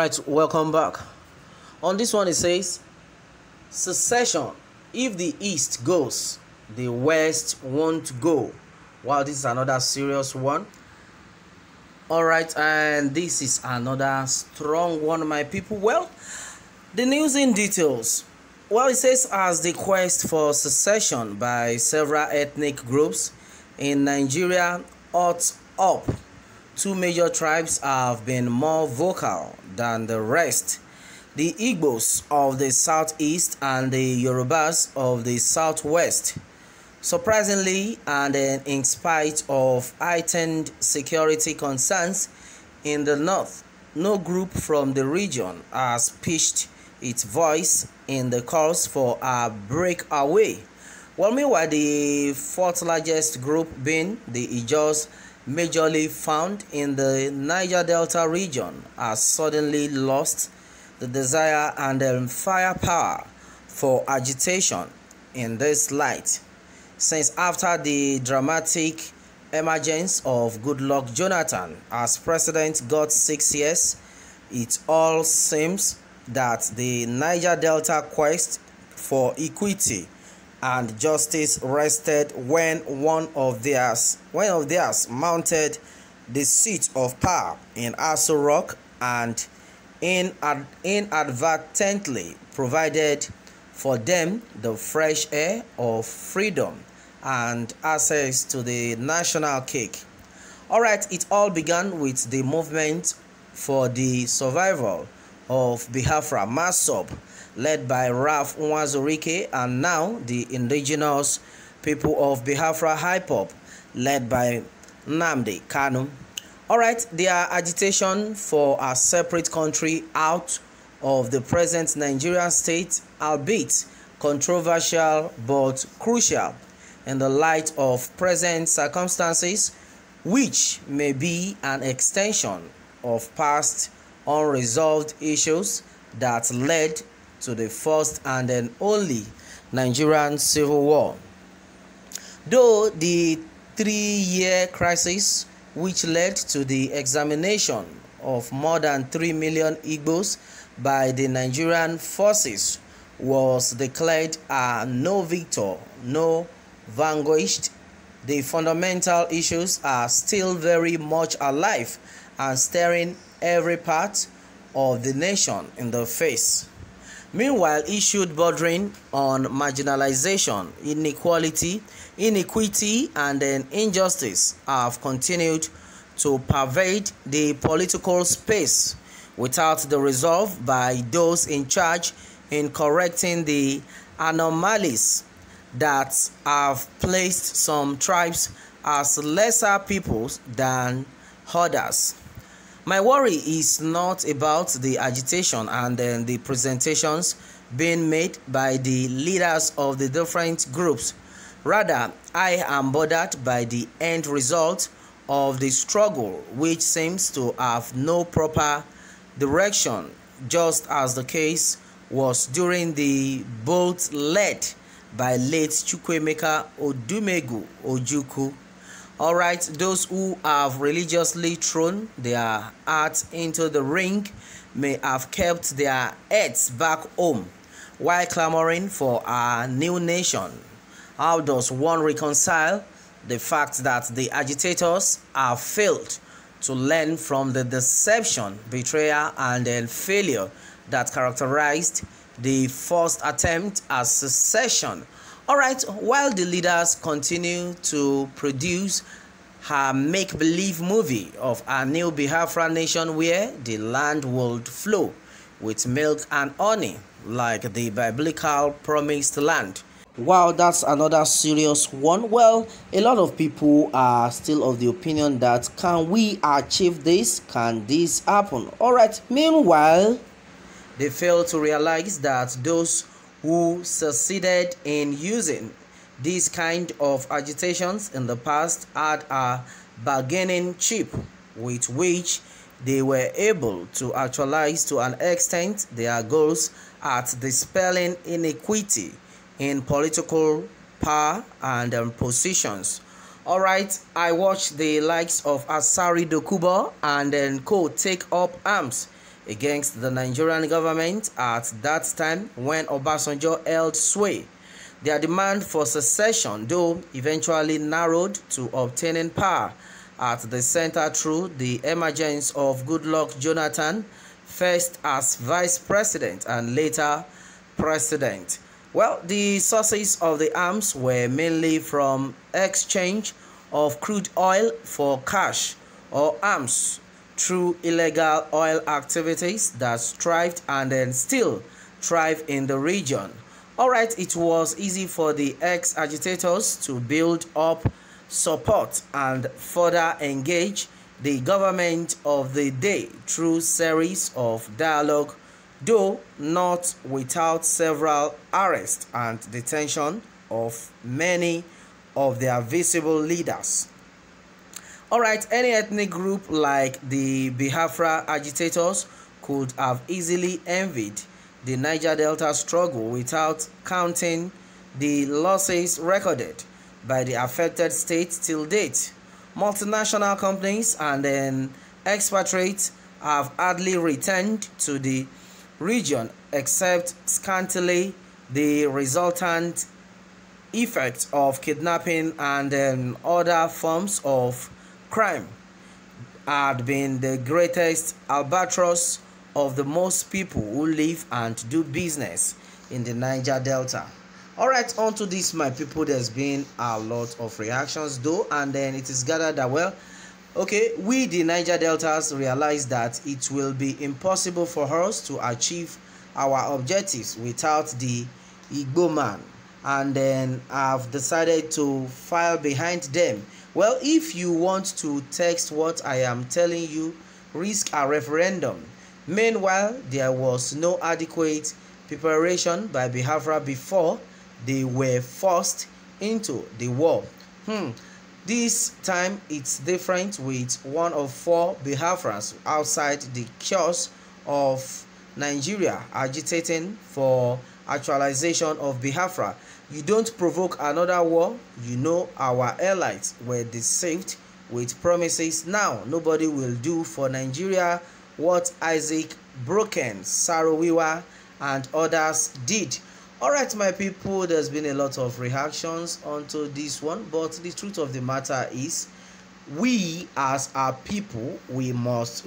Alright, welcome back. On this one it says, secession. If the East goes, the West won't go. Wow, this is another serious one. Alright, and this is another strong one, my people. Well, the news in details. Well, it says, as the quest for secession by several ethnic groups in Nigeria odds up, two major tribes have been more vocal than the rest: the Igbos of the southeast and the Yorubas of the southwest. Surprisingly, and in spite of heightened security concerns in the north, no group from the region has pitched its voice in the calls for a breakaway. Well, meanwhile, the fourth largest group, being the Ijaws, majorly found in the Niger Delta region, has suddenly lost the desire and firepower for agitation in this light, since after the dramatic emergence of Goodluck Jonathan as president got 6 years, it all seems that the Niger Delta quest for equity and justice rested when one of theirs mounted the seat of power in Aso Rock and inadvertently provided for them the fresh air of freedom and access to the national cake. Alright, it all began with the movement for the survival of Biafra MASSOB, led by Ralph Nwazurike, and now the indigenous people of Biafra HIPOP, led by Nnamdi Kanu. Alright, their agitation for a separate country out of the present Nigerian state, albeit controversial but crucial in the light of present circumstances, which may be an extension of past unresolved issues that led to the first and then only Nigerian civil war. Though the 3-year crisis which led to the examination of more than 3 million Igbos by the Nigerian forces was declared a no victor, no vanquished, the fundamental issues are still very much alive and staring every part of the nation in the face. Meanwhile, issues bordering on marginalization, inequity, and injustice have continued to pervade the political space without the resolve by those in charge in correcting the anomalies that have placed some tribes as lesser peoples than others. My worry is not about the agitation and the presentations being made by the leaders of the different groups. Rather, I am bothered by the end result of the struggle, which seems to have no proper direction, just as the case was during the bolt led by late Chukwuemeka Odumegu Ojukwu. Alright, those who have religiously thrown their hearts into the ring may have kept their heads back home while clamoring for a new nation. How does one reconcile the fact that the agitators have failed to learn from the deception, betrayal, and failure that characterized the first attempt at secession? Alright, while the leaders continue to produce a make-believe movie of a new Biafra nation where the land will flow with milk and honey like the biblical promised land. Wow, that's another serious one. Well, a lot of people are still of the opinion that, can we achieve this? Can this happen? Alright, meanwhile, they fail to realize that those who succeeded in using these kind of agitations in the past had a bargaining chip with which they were able to actualize to an extent their goals at dispelling inequity in political power and positions. Alright, I watched the likes of ASARI, DOKUBO, and co take up arms against the Nigerian government at that time when Obasanjo held sway. Their demand for secession, though, eventually narrowed to obtaining power at the center through the emergence of Goodluck Jonathan, first as vice president and later president. Well, the sources of the arms were mainly from exchange of crude oil for cash or arms through illegal oil activities that thrived and then still thrive in the region. Alright, it was easy for the ex-agitators to build up support and further engage the government of the day through series of dialogue, though not without several arrests and detention of many of their visible leaders. Alright, any ethnic group like the Biafra agitators could have easily envied the Niger Delta struggle without counting the losses recorded by the affected states till date. Multinational companies and then expatriates have hardly returned to the region except scantily the resultant effects of kidnapping and other forms of crime had been the greatest albatross of the most people who live and do business in the Niger Delta. Alright, on to this, my people. There's been a lot of reactions though, and then it is gathered that, well, okay, we the Niger Deltas realize that it will be impossible for us to achieve our objectives without the Igbo man, and then I've decided to file behind them. Well, if you want to text what I am telling you, risk a referendum. Meanwhile, there was no adequate preparation by Biafra before they were forced into the war. This time it's different, with one of 4 Biafrans outside the kiosk of Nigeria agitating for actualization of Biafra. You don't provoke another war. You know our allies were deceived with promises. Now nobody will do for Nigeria what Isaac Broken, Sarowiwa and others did. Alright, my people, there's been a lot of reactions onto this one, but the truth of the matter is, we as a people, we must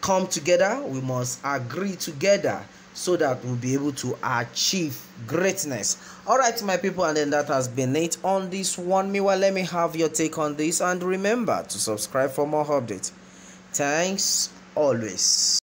come together, we must agree together so that we'll be able to achieve greatness. Alright, my people, and then that has been it on this one. Meanwhile, let me have your take on this, and remember to subscribe for more updates. Thanks always.